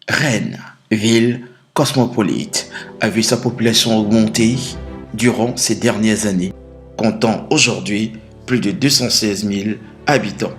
Rennes, ville cosmopolite, a vu sa population augmenter durant ces dernières années, comptant aujourd'hui plus de 216 000 habitants.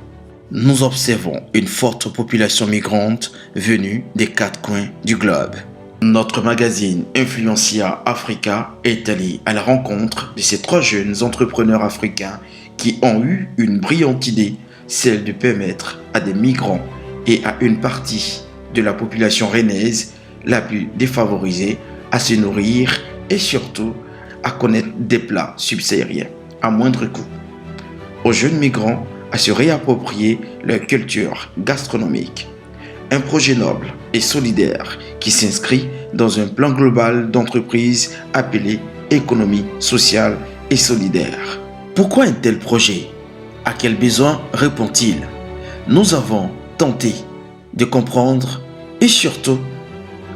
Nous observons une forte population migrante venue des quatre coins du globe. Notre magazine Influencia Africa est allé à la rencontre de ces trois jeunes entrepreneurs africains qui ont eu une brillante idée, celle de permettre à des migrants et à une partie de la population rennaise la plus défavorisée à se nourrir et surtout à connaître des plats subsahariens à moindre coût. Aux jeunes migrants à se réapproprier leur culture gastronomique. Un projet noble et solidaire qui s'inscrit dans un plan global d'entreprise appelé économie sociale et solidaire. Pourquoi un tel projet? À quel besoin répond-il? Nous avons tenté de comprendre et surtout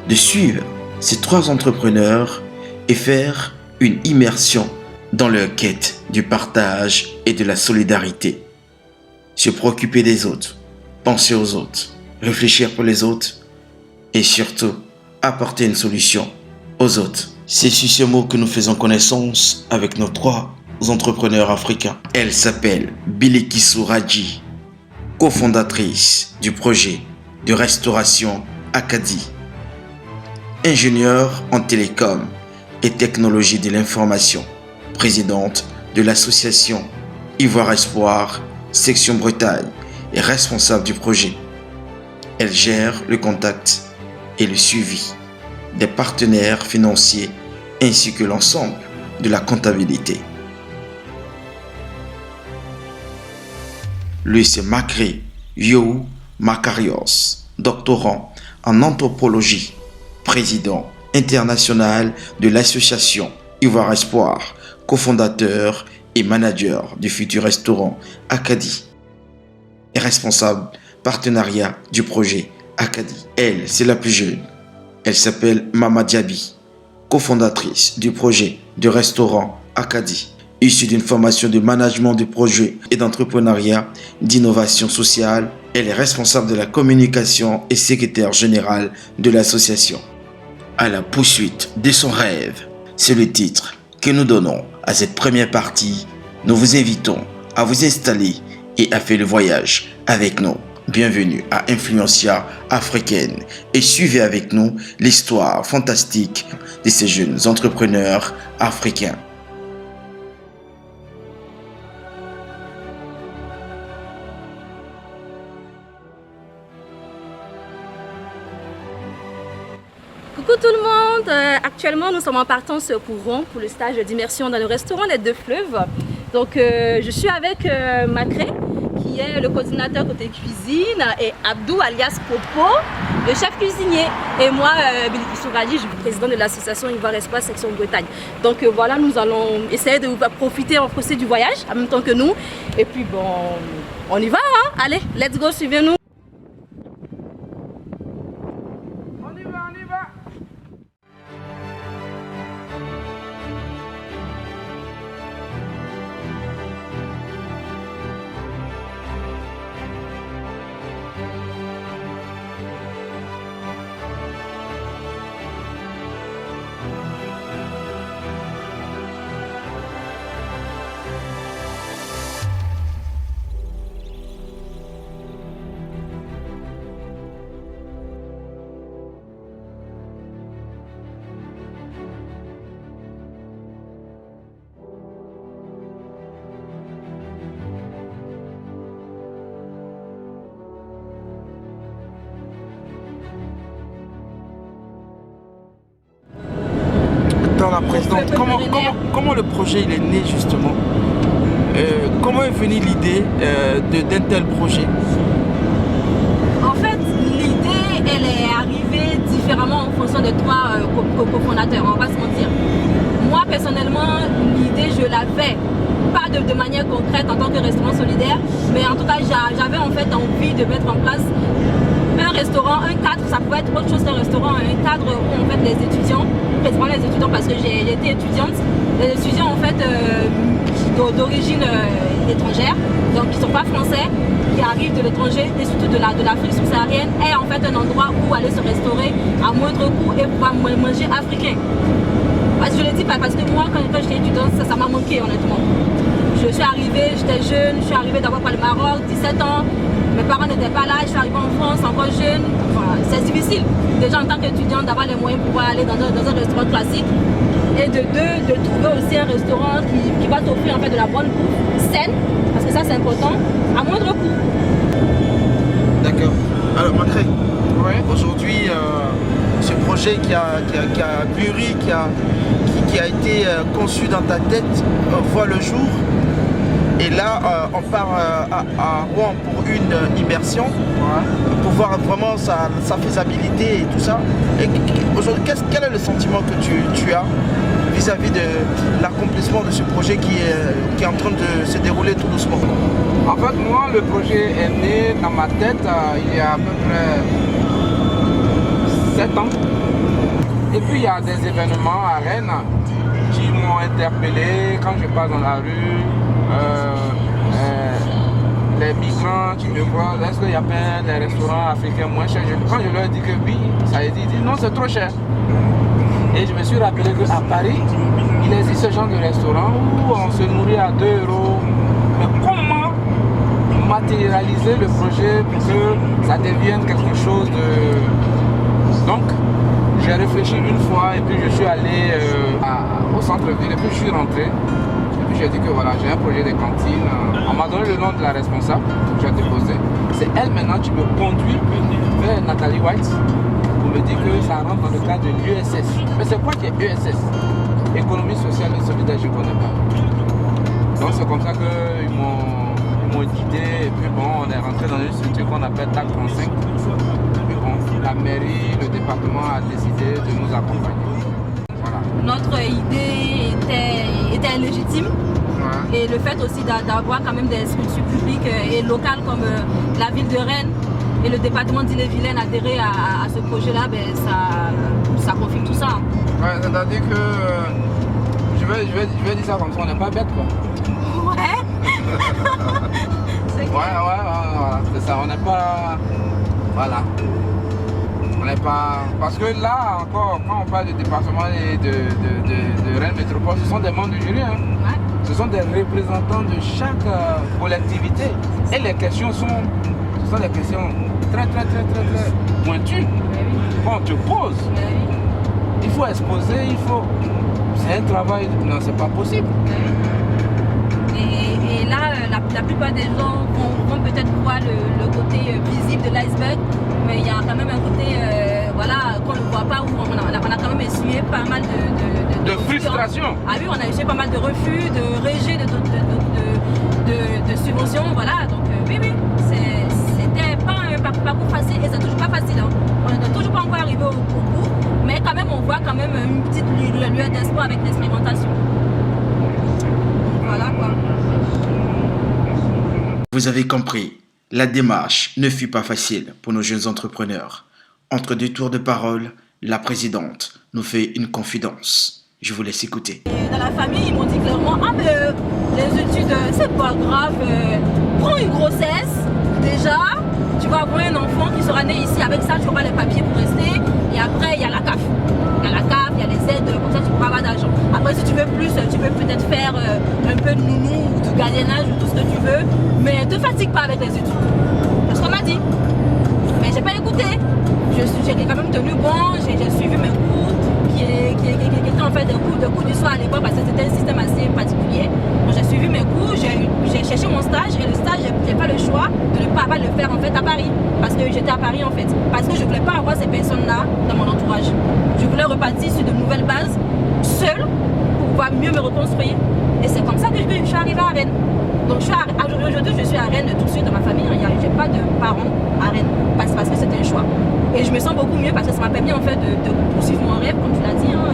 de suivre ces trois entrepreneurs et faire une immersion dans leur quête du partage et de la solidarité. Se préoccuper des autres, penser aux autres, réfléchir pour les autres et surtout apporter une solution aux autres. C'est sur ce mot que nous faisons connaissance avec nos trois entrepreneurs africains. Elle s'appelle Bilikisu Radji, cofondatrice du projet de restauration Acadie, ingénieure en télécom et technologie de l'information, présidente de l'association Ivoire Espoir, section Bretagne et responsable du projet. Elle gère le contact et le suivi des partenaires financiers ainsi que l'ensemble de la comptabilité. Luis Macri Yoou Macarios, doctorant en anthropologie, président international de l'association Ivoire Espoir, cofondateur et manager du futur restaurant Acadie et responsable partenariat du projet Acadie. Elle, c'est la plus jeune. Elle s'appelle Mama Diaby, cofondatrice du projet de restaurant Acadie, issue d'une formation de management de projet et d'entrepreneuriat, d'innovation sociale. Elle est responsable de la communication et secrétaire générale de l'association. À la poursuite de son rêve, c'est le titre que nous donnons à cette première partie. Nous vous invitons à vous installer et à faire le voyage avec nous. Bienvenue à Influencia Africaine et suivez avec nous l'histoire fantastique de ces jeunes entrepreneurs africains. Coucou tout le monde, actuellement nous sommes en partance pour Rouen pour le stage d'immersion dans le restaurant Les Deux Fleuves. Donc je suis avec Macré qui est le coordinateur côté cuisine et Abdou alias Popo, le chef cuisinier, et moi Bilikisu Radji, je suis présidente de l'association Ivoire Espoir section Bretagne. Donc voilà, nous allons essayer de profiter en procès du voyage en même temps que nous et puis bon on y va hein? Allez, let's go, suivez-nous. La présidente, comment le projet il est né justement? Comment est venue l'idée d'un tel projet? En fait, l'idée elle est arrivée différemment en fonction de trois cofondateurs, on va pas se mentir. Moi personnellement, l'idée je l'avais pas de manière concrète en tant que restaurant solidaire, mais en tout cas j'avais en fait envie de mettre en place un restaurant, un cadre, ça pouvait être autre chose qu'un restaurant, un cadre où en fait les étudiants, principalement les étudiants parce que j'ai été étudiante, les étudiants en fait qui d'origine étrangère, donc qui ne sont pas français, qui arrivent de l'étranger et surtout de l'Afrique subsaharienne, est en fait un endroit où aller se restaurer à moindre coût et pouvoir manger africain. Parce que je le dis pas parce que moi quand j'étais étudiante, ça m'a manqué honnêtement. Je suis arrivée, j'étais jeune, je suis arrivée d'abord par le Maroc, 17 ans, mes parents n'étaient pas là, je suis arrivée en France encore jeune, enfin, c'est difficile déjà en tant qu'étudiante d'avoir les moyens pour pouvoir aller dans un restaurant classique et de trouver aussi un restaurant qui va t'offrir en fait de la bonne bouffe saine, parce que ça c'est important, à moindre coût. D'accord. Alors Macré, aujourd'hui ce projet qui a mûri, qui a été conçu dans ta tête voit le jour. Et là, on part à Rouen pour une immersion, pour voir vraiment sa faisabilité et tout ça. Et aujourd'hui, quel est le sentiment que tu as vis-à-vis de l'accomplissement de ce projet qui est en train de se dérouler tout doucement? En fait, moi, le projet est né dans ma tête il y a à peu près 7 ans. Et puis, il y a des événements à Rennes qui m'ont interpellé quand je passe dans la rue. Les migrants qui me voient, est-ce qu'il y a pas des restaurants africains moins chers? Quand je leur dis que oui, ça a dit non, c'est trop cher. Et je me suis rappelé qu'à Paris, il existe ce genre de restaurant où on se nourrit à 2 €. Mais comment matérialiser le projet pour que ça devienne quelque chose de... Donc, j'ai réfléchi une fois et puis je suis allé au centre-ville et puis je suis rentré. Et puis j'ai dit que voilà, j'ai un projet de cantine. On m'a donné le nom de la responsable, j'ai déposé. C'est elle maintenant qui me conduit vers Nathalie White pour me dire que ça rentre dans le cadre de l'USS. Mais c'est quoi qui est USS? Économie sociale et solidaire, je ne connais pas. Donc c'est comme ça qu'ils m'ont guidé et puis bon, on est rentré dans une structure qu'on appelle TAC 35. Puis bon, la mairie, le département a décidé de nous accompagner. Voilà. Notre idée était légitime. Et le fait aussi d'avoir quand même des structures publiques et locales comme la ville de Rennes et le département d'Ille-et-Vilaine adhérer à ce projet-là, ben, ça confirme tout ça. Ouais, c'est-à-dire que je vais dire ça comme ça, on n'est pas bête quoi. Ouais. C'est clair. Voilà, c'est ça, on n'est pas... Voilà. On n'est pas... Parce que là encore, quand on parle du département et de Rennes Métropole, ce sont des membres du jury. Hein. Ouais. Ce sont des représentants de chaque collectivité. Et les questions ce sont des questions très pointues. Quand on te pose, il faut exposer, c'est un travail, non c'est pas possible. Et là, la plupart des gens vont peut-être voir le côté visible de l'iceberg, mais il y a quand même un côté voilà, qu'on ne voit pas, où on a quand même essuyé pas mal de frustration. Ah oui, on a essuyé pas mal de refus, de rejets, de subventions, voilà. Donc oui, c'était pas un parcours facile et c'est toujours pas facile. Hein. On n'est toujours pas encore arrivé au bout, mais quand même on voit quand même une petite lueur d'espoir avec l'expérimentation. Voilà quoi. Vous avez compris, la démarche ne fut pas facile pour nos jeunes entrepreneurs. Entre deux tours de parole, la présidente nous fait une confidence. Je vous laisse écouter. Et dans la famille, ils m'ont dit clairement, ah mais les études, c'est pas grave, prends une grossesse, déjà, tu vas avoir un enfant qui sera né ici, avec ça tu auras les papiers pour rester, et après il y a la CAF. Il y a la CAF, il y a les aides, comme ça tu pourras avoir d'argent. Après si tu veux plus, tu peux peut-être faire un peu de nounou ou du gardiennage ou tout ce que tu veux, mais ne te fatigue pas avec les études. C'est ce qu'on m'a dit. Mais j'ai pas écouté. J'ai quand même tenu bon, j'ai suivi mes cours qui étaient en fait des cours du soir à l'époque parce que c'était un système assez particulier. Donc j'ai suivi mes cours, j'ai cherché mon stage et le stage, j'ai pas le choix de ne pas le faire en fait à Paris. Parce que j'étais à Paris en fait. Parce que je voulais pas avoir ces personnes-là dans mon entourage. Je voulais repartir sur de nouvelles bases, seule, pour pouvoir mieux me reconstruire. Et c'est comme ça que je suis arrivée à Rennes. Donc aujourd'hui je suis à Rennes tout de suite dans ma famille. J'ai pas de parents à Rennes parce que c'était un choix. Et je me sens beaucoup mieux parce que ça m'a permis en fait de poursuivre mon rêve, comme tu l'as dit, hein,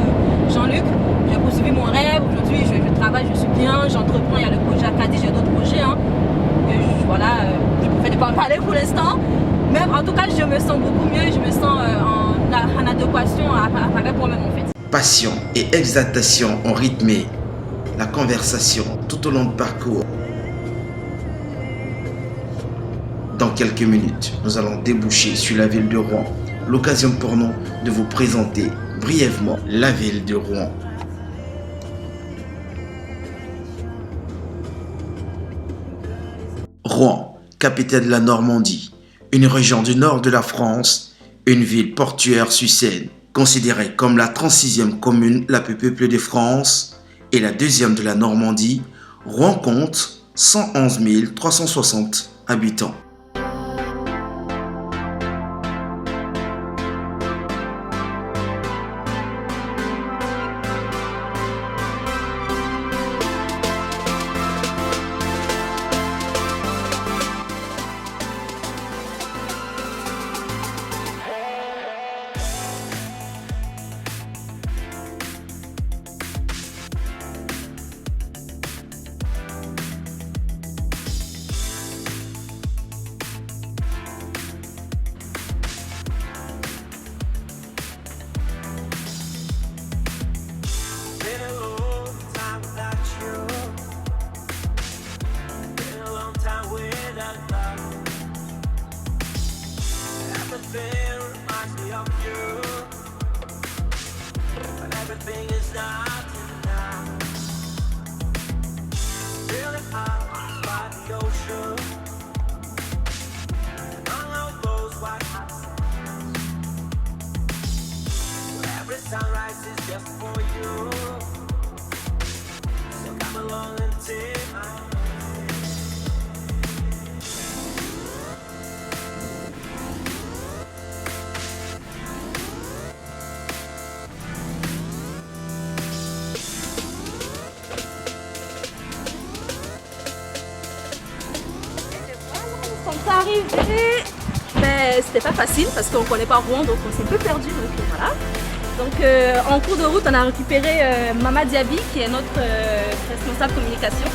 Jean-Luc. J'ai poursuivi mon rêve. Aujourd'hui je travaille, je suis bien, j'entreprends. Il y a le projet Acadie, j'ai d'autres projets. Hein. Voilà, je ne préfère pas en parler pour l'instant. Mais en tout cas je me sens beaucoup mieux. Je me sens en adéquation avec moi-même en fait. Passion et exaltation ont rythmé la conversation tout au long du parcours. Dans quelques minutes, nous allons déboucher sur la ville de Rouen. L'occasion pour nous de vous présenter brièvement la ville de Rouen. Rouen, capitale de la Normandie, une région du nord de la France, une ville portuaire sur Seine, considérée comme la 36e commune la plus peuplée de France et la deuxième de la Normandie. Rouen compte 111 360 habitants. Sunrise is just for you. So come along and take my hand. Quand on est arrivé, c'était pas facile parce qu'on connaît pas Rouen, donc on s'est un peu perdu. Donc voilà. Donc en cours de route, on a récupéré Mama Diaby qui est notre responsable communication.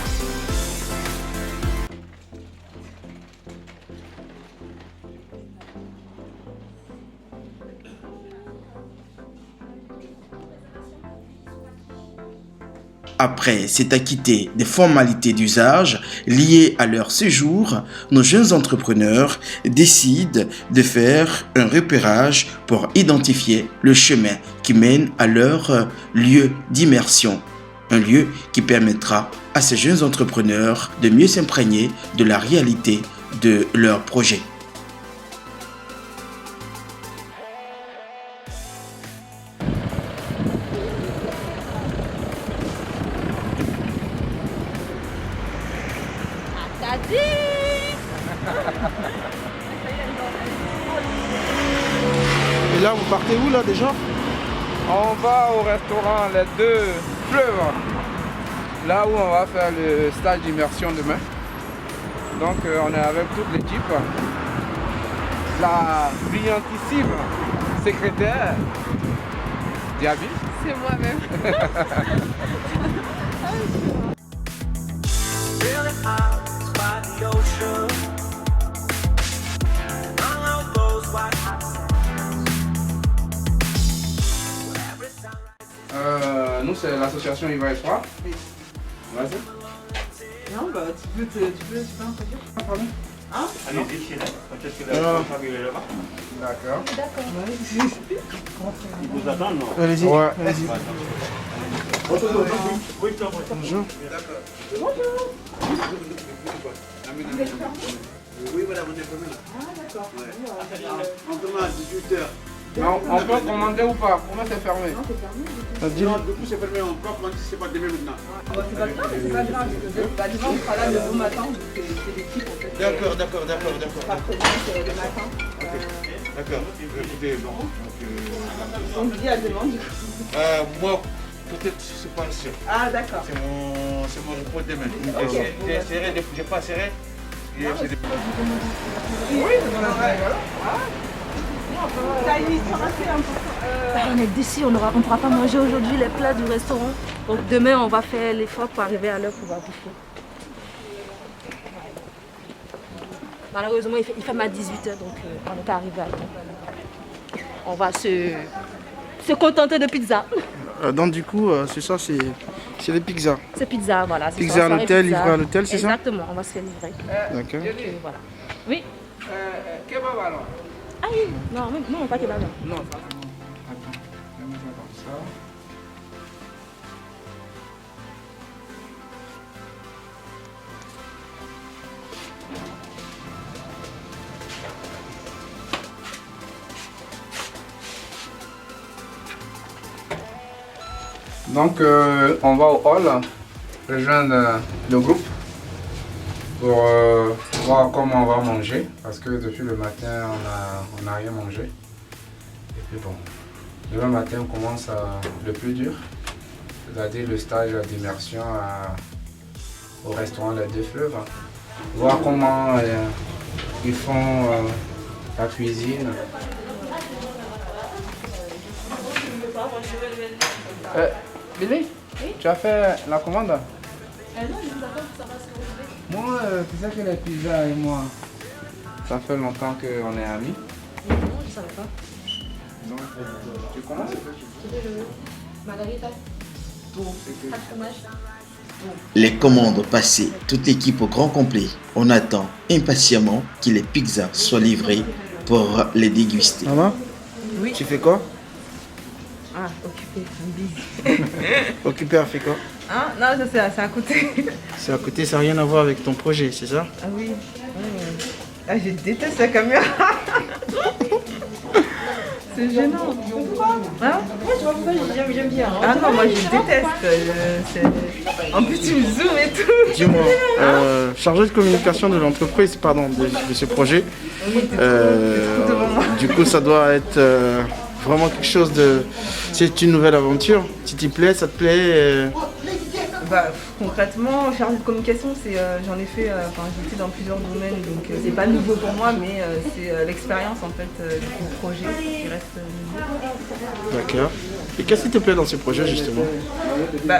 Après s'être acquittés des formalités d'usage liées à leur séjour, nos jeunes entrepreneurs décident de faire un repérage pour identifier le chemin qui mène à leur lieu d'immersion. Un lieu qui permettra à ces jeunes entrepreneurs de mieux s'imprégner de la réalité de leur projet. Et là, vous partez où là déjà? On va au restaurant Les Deux Fleuves, là où on va faire le stage d'immersion demain. Donc on est avec toute l'équipe. La brillantissime secrétaire Diaby. C'est moi-même. Really out by the ocean. Long out those white hot sands. Every sunrise is Nous c'est l'association Iva et Froid. Vas-y. Non, bah tu peux introduire. Ah, pardon. Hein? Allez-y, Cyril. Peut-être que Ah. la famille est là-bas. D'accord. Ils vous attendent, non? Allez-y, Ouais. allez-y. Oui, je t'en prie. Bonjour. Oui, voilà, vous êtes fermé là. Ah d'accord. On demande à 18h. Non, on peut commander ou pas? Comment c'est fermé? Non, c'est fermé. Non, du coup, c'est fermé. On peut commander si c'est pas demain maintenant. Ah bah c'est pas grave, mais c'est pas grave. Parce que demain on sera là le bon matin, donc c'est l'équipe en fait. D'accord. On sera présente le matin. D'accord. Écoutez, bon. On me dit à demain du coup. Moi, peut-être, c'est pas sûr. Ah d'accord. C'est mon repos demain. Ok. J'ai pas serré. Oui, on a une histoire assez importante. On est d'ici, on ne pourra pas manger aujourd'hui les plats du restaurant. Donc demain, on va faire l'effort pour arriver à l'heure pour pouvoir bouffer. Malheureusement, il fait à 18h, donc on n'est pas arrivé à temps. On va se contenter de pizza. Donc du coup, c'est ça, C'est des pizzas. C'est pizza, voilà. c'est Pizza ça, à soirée l'hôtel, pizza. livré à l'hôtel, c'est ça? Exactement, on va se faire livrer. D'accord. Et voilà. Oui. Kebab alors? Ah oui, non, non, pas kebab. Non, ça. Attends, je vais mettre ça comme ça. Donc, on va au hall rejoindre le groupe pour voir comment on va manger parce que depuis le matin on n'a rien mangé. Et puis bon, demain matin on commence le plus dur, c'est-à-dire le stage d'immersion au restaurant Les Deux Fleuves. Voir comment ils font la cuisine. Billy, tu as fait la commande? Non, je vous attends pour savoir ce que vous voulez. Moi, tu sais que les pizzas et moi, ça fait longtemps qu'on est amis. Non, je savais pas. Donc, tu commences? Margarita, Tout, c'est que... pas de fromage. Les commandes passées, toute l'équipe au grand complet. On attend impatiemment que les pizzas soient livrées pour les déguster. Maman, Oui. tu fais quoi? Ah, occupé, un bise. Occupé à faire quoi? Ah, non, ça c'est à côté. C'est à côté, ça n'a rien à voir avec ton projet, c'est ça? Ah oui. Ah, je déteste la caméra. C'est gênant. Hein? Ouais, tu vois pourquoi j'aime bien. Hein. Ah non, moi je déteste. En plus, tu me zoomes et tout. Dis-moi, chargé de communication de l'entreprise, pardon, de ce projet, du coup ça doit être vraiment quelque chose de... C'est une nouvelle aventure. Si t'y plais, ça te plaît Bah, concrètement, chargé de communication, j'en ai fait, j'ai été dans plusieurs domaines, donc c'est pas nouveau pour moi, mais c'est l'expérience en fait du projet qui reste nouveau. D'accord. Et qu'est-ce qui te plaît dans ce projet justement? Bah,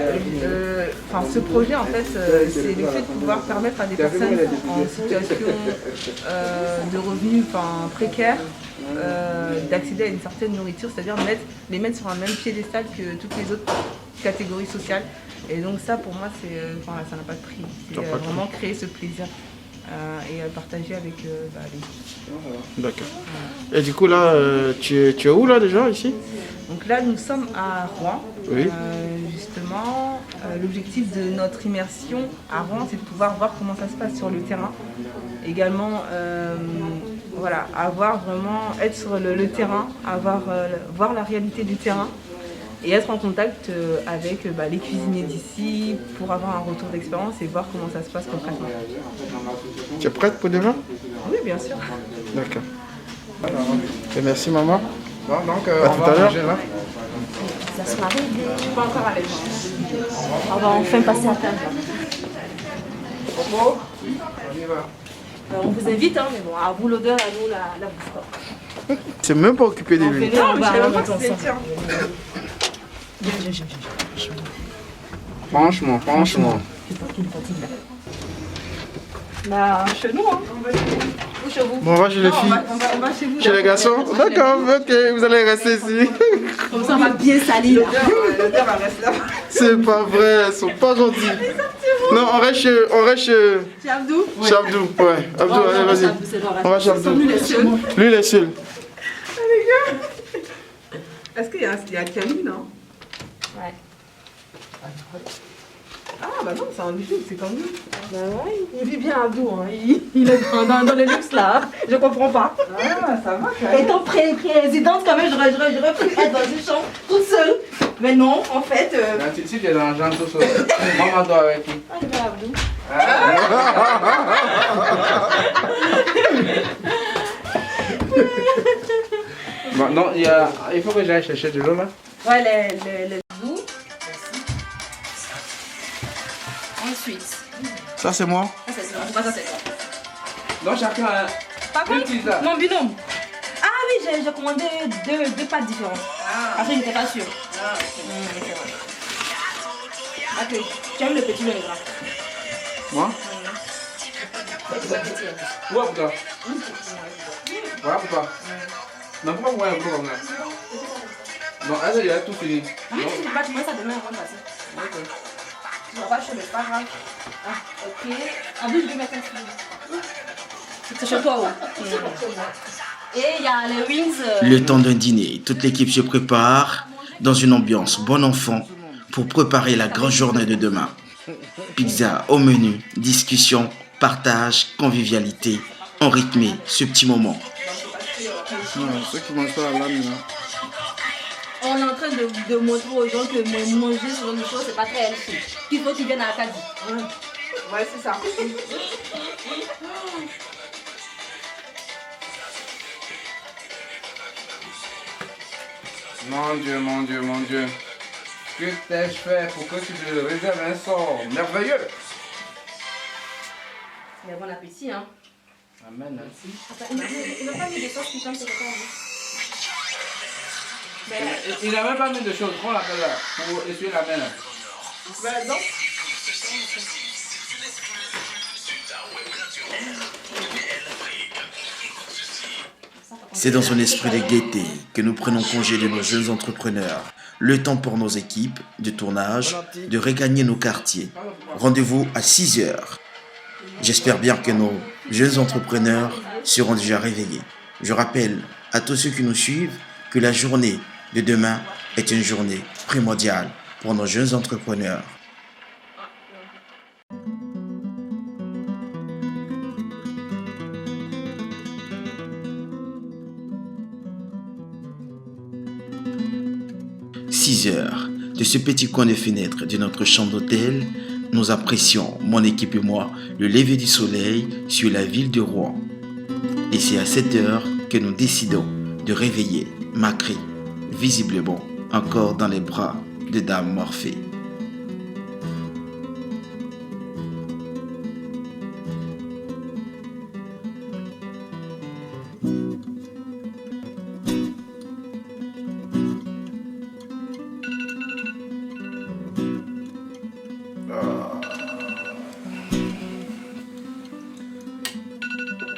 ce projet en fait, c'est le fait de pouvoir permettre à des personnes en situation de revenus précaires d'accéder à une certaine nourriture, c'est-à-dire les mettre sur un même piédestal que toutes les autres catégories sociales. Et donc ça pour moi ça n'a pas de prix. C'est vraiment créer ce plaisir et partager avec les autres. D'accord. Et du coup là, tu es où là déjà ici? Donc là nous sommes à Rouen. Oui. Justement, l'objectif de notre immersion à Rouen, c'est de pouvoir voir comment ça se passe sur le terrain. Également, voilà, être sur le terrain, voir la réalité du terrain et être en contact avec les cuisiniers d'ici pour avoir un retour d'expérience et voir comment ça se passe concrètement. Tu es prête pour demain? Oui, bien sûr. D'accord. Et merci maman. Bon, donc, À on tout va à l'heure. manger là. Ça se marie. Je suis pas encore à l'aise. On va enfin passer à table. Coco, on y va. On vous invite, hein, mais bon, à vous l'odeur, à nous la bouffe. C'est même pas occupé de lui. Non, Je bah, savais on pas va que c'était tiens. Franchement. Bah, chez nous, hein. Ou chez vous. Bon, on va chez les filles. On va chez vous. Chez les garçons? D'accord, ok, vous allez rester ici. Comme ça, on va bien salir. L'odeur va rester là. C'est pas vrai, ils sont pas gentils. Non, on reste chez C'est Abdou? chez Abdou. Ouais, Abdou, allez, vas-y. On va chez Abdou. Lui, les seuls. Lui, il est seul. Est-ce qu'il y a Camille, non? Ouais. Ah bah non, c'est un bijou, c'est comme nous. Bah ouais, il vit bien Abdou, hein. Il est dans le luxe là. Je comprends pas. Ah, ça va quand même. Étant présidente, quand même, j'aurais pu être dans une chambre toute seule. Mais non, en fait. Si tu es dans le genre tout seul, maman doit avec qui? Ah, je vais à Abdou. Bon, non, il faut que j'aille chercher de l'eau là. Ouais, les Abdou. Ensuite. Ça, c'est moi. Ça, c'est ça. En tout cas, ça, c'est ça. Donc chacun a Par deux contre, pizzas. mon binôme. Ah oui, j'ai commandé deux pâtes différentes. Parce que j'étais pas sûre. C'est vrai. Ok, tu aimes le petit ou le gras? Moi? Le petit. Ouais, pour toi. Voilà pour toi. Mais pourquoi vous voyez un peu comme ça? Non, elle, il a tout fini. Ah, tu peux pas, tu manges ça demain avant de passer. Ok. Tu vas pas chez, mais c'est pas grave. Ah, ok. En plus, je vais mettre un peu. C'est chez toi, ouais. Et il y a les wings. Le temps d'un dîner, toute l'équipe se prépare dans une ambiance bon enfant pour préparer la grande journée de demain. Pizza au menu, discussion, partage, convivialité, ont rythmé ce petit moment. Ceux qui mangent pas la lame, là. On est en train de montrer aux gens que manger ce genre de choses, c'est pas très healthy. Il faut qu'ils viennent à Acadie. Ouais, c'est ça. Mon Dieu, mon Dieu, mon Dieu. Que t'ai-je fait pour que tu te réserves un sort merveilleux? Mais bon appétit, hein. Amen, merci. Il n'a pas mis de sauce piquante sur le corps. Il n'a même pas mis de choses, prends la là, pour essuyer la main. Là. Ben non. C'est dans un esprit de gaieté que nous prenons congé de nos jeunes entrepreneurs. Le temps pour nos équipes de tournage de regagner nos quartiers. Rendez-vous à 6 heures. J'espère bien que nos jeunes entrepreneurs seront déjà réveillés. Je rappelle à tous ceux qui nous suivent que la journée de demain est une journée primordiale pour nos jeunes entrepreneurs. « 6 heures de ce petit coin de fenêtre de notre chambre d'hôtel, nous apprécions, mon équipe et moi, le lever du soleil sur la ville de Rouen. Et c'est à 7 heures que nous décidons de réveiller Macré, visiblement encore dans les bras de Dame Morphée.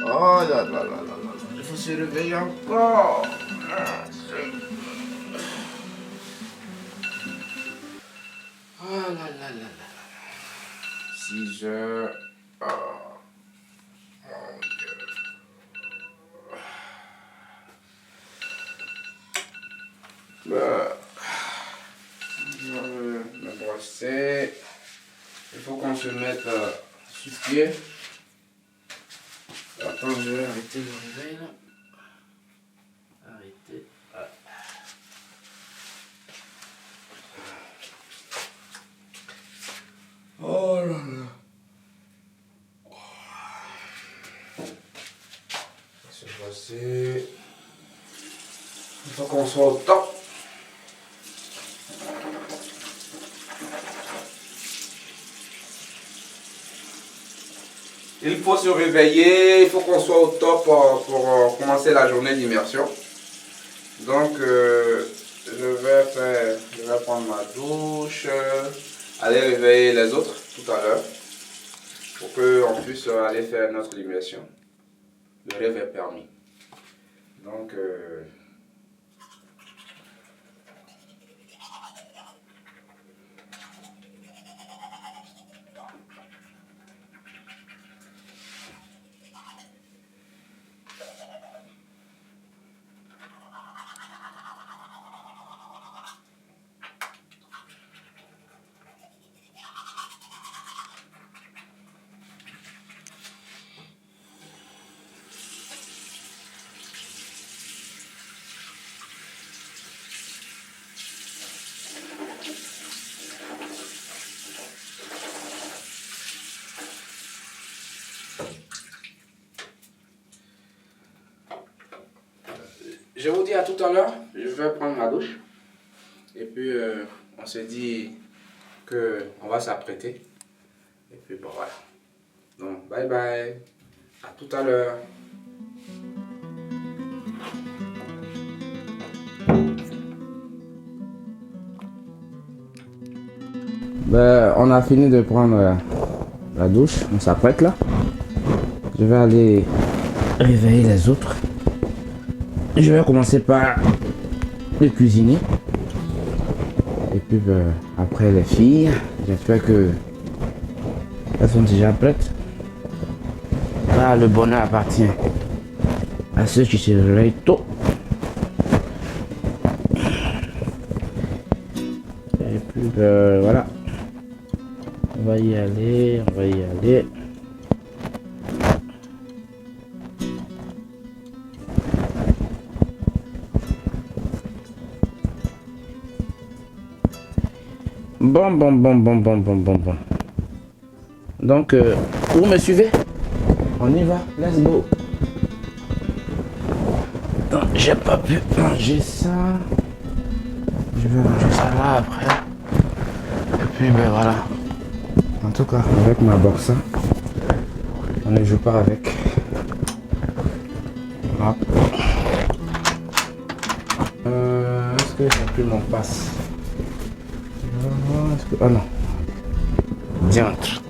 Oh là là là là là. Il faut se réveiller encore. Oh là là là là. 6 heures. Oh. Mon Dieu. Je vais me brosser. Il faut qu'on se mette sur pied. Attends, je vais arrêter le réveil là. Arrêtez. Ah. Oh là là. Se brosser. Il faut qu'on soit au top. Il faut se réveiller, il faut qu'on soit au top pour commencer la journée d'immersion. Donc, je vais prendre ma douche, aller réveiller les autres tout à l'heure pour qu'on puisse aller faire notre immersion. Le rêve est permis. Donc, je vous dis à tout à l'heure, je vais prendre ma douche. Et puis, on se dit qu'on va s'apprêter. Et puis, bon, voilà. Donc, bye bye. À tout à l'heure. Ben, on a fini de prendre la douche. On s'apprête là. Je vais aller réveiller les autres. Je vais commencer par le cuisiner. Et puis après les filles, j'espère que elles sont déjà prêtes. Ah, le bonheur appartient à ceux qui se réveillent tôt. Et puis voilà. On va y aller, on va y aller. Bon. Donc, vous me suivez? On y va, let's go. Donc, j'ai pas pu manger ça. Je vais manger ça là après. Et puis, ben voilà. En tout cas, avec ma boxe, on ne joue pas avec. Hop. Est-ce que j'ai pris mon passe? Ah non. Diantre.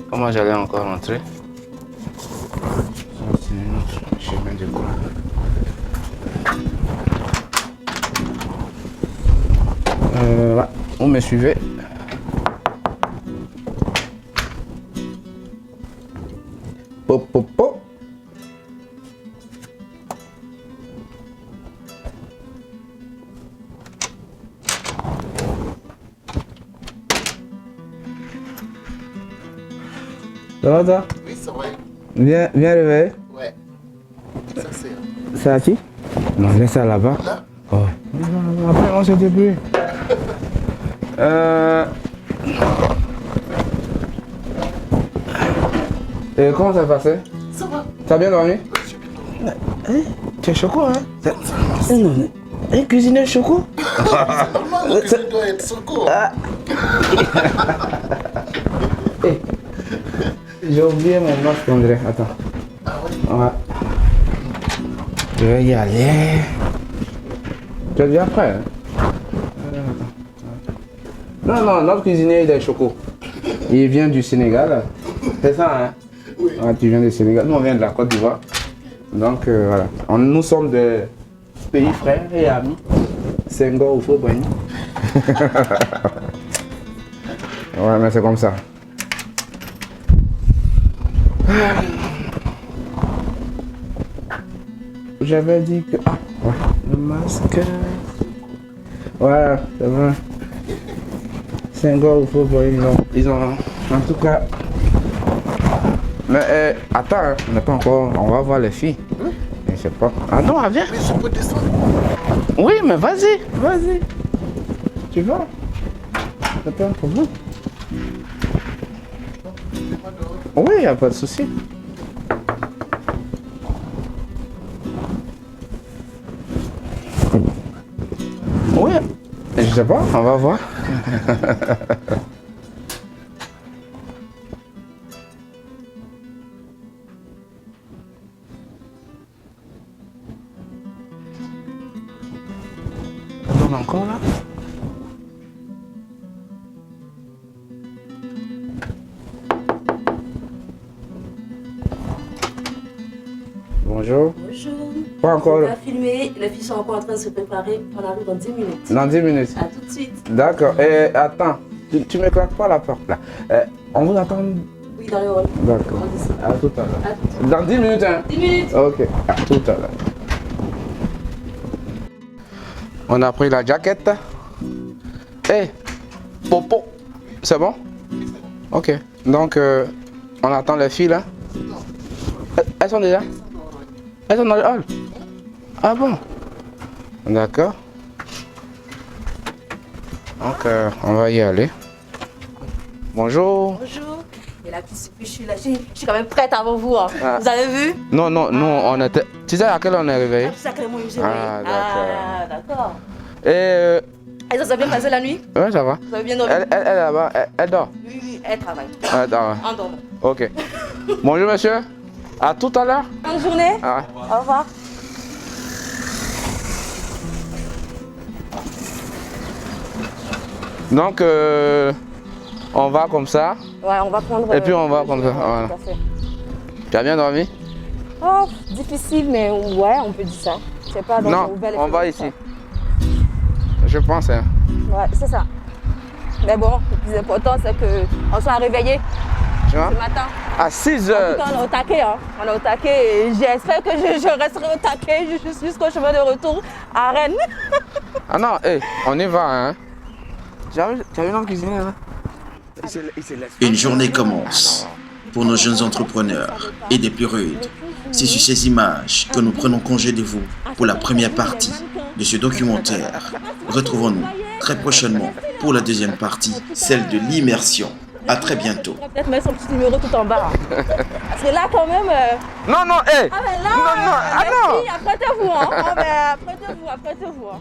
Comment j'allais encore rentrer? Ça, c'est un autre chemin de quoi? Voilà. Vous me suivez? Pop, pop, pop. Ça va toi? Oui, ça va. Bien réveillé? Ouais. Ça, c'est. C'est à qui? Non, laisse ça là-bas. Là? Oh. Après, on se débrouille. Et comment ça passait? Ça va. T'as bien dormi? Je suis bien dormi. Tu es choco, hein? Un cuisinier choco? C'est normal, le cuisine doit être Soko. J'ai oublié mon masque, André. Attends. Ah oui? Ouais. Je vais y aller. Tu es déjà prêt? Hein? Non, notre cuisinier il est choco. Il vient du Sénégal. C'est ça, hein? Oui. Ah, tu viens du Sénégal. Nous, on vient de la Côte d'Ivoire. Donc, voilà. Nous sommes des pays frères et amis. Senghor ou Fobani. Ouais, mais c'est comme ça. J'avais dit que... Ah, ouais. Le masque... Ouais, c'est vrai. Senghor ou Fobani, ils ont... En tout cas... Mais attends, hein, on n'est pas encore... On va voir les filles. Je sais pas. Ah non, viens. Oui, je peux descendre. Oui, mais vas-y. Tu vas. C'est pas un problème. Oui, y a pas de souci. Oui, je sais pas, on va voir. On donne encore là? Bonjour. Bonjour. Pas encore. On va filmer, les filles sont encore en train de se préparer. On arrive dans 10 minutes. Dans 10 minutes. À tout de suite. D'accord. Attends, tu me claques pas la porte là. On vous attend. Oui, dans le hall. D'accord. On descend. À tout à l'heure. À tout de suite. Dans 10 minutes, hein? 10 minutes. Ok, à tout à l'heure. On a pris la jaquette. Popo, c'est bon? Ok, donc on attend les filles là. Elles sont déjà? Elles sont dans le hall? Ah bon? D'accord. Donc on va y aller. Bonjour. Bonjour. Et là, je suis là. Je suis quand même prête avant vous. Hein. Ah. Vous avez vu? Non, on était... Tu sais à quelle heure on est réveillé? C'est ça que moi j'ai Ah, Ah, d'accord. Et... Et ça s'est bien passé la nuit? Ouais, ça va. Vous avez bien dormi? Elle est là-bas, elle dort. Oui, elle travaille. Elle dort. En dormant. Ok. Bonjour monsieur. À tout à l'heure. Bonne journée. Ah ouais. Au revoir. Donc, on va comme ça. Ouais, on va prendre. Et puis on va comme ça. Voilà. Tout à fait. Tu as bien dormi? Oh, difficile, mais ouais, on peut dire ça. C'est pas dans Non, une nouvelle on va expérience, ici. Je pense, hein. Ouais, c'est ça. Mais bon, le plus important, c'est qu'on soit réveillés Tu vois? ce matin. À 6 En heures. tout cas, on est au taquet, hein. On est au taquet et j'espère que je resterai au taquet jusqu'au chemin de retour à Rennes. Ah non, hey, on y va, hein. Tu as vu notre cuisinier, là? Une journée commence pour nos jeunes entrepreneurs et des plus rudes. C'est sur ces images que nous prenons congé de vous pour la première partie de ce documentaire. Retrouvons-nous très prochainement pour la deuxième partie, celle de l'immersion. À très bientôt. On va peut-être mettre son petit numéro tout en bas. Hein. Parce que là, quand même. Non, non, hé! Ah, mais là, Non, non, ah les non! filles, apprêtez-vous, hein. Ah, mais apprêtez-vous, apprêtez-vous. Hein.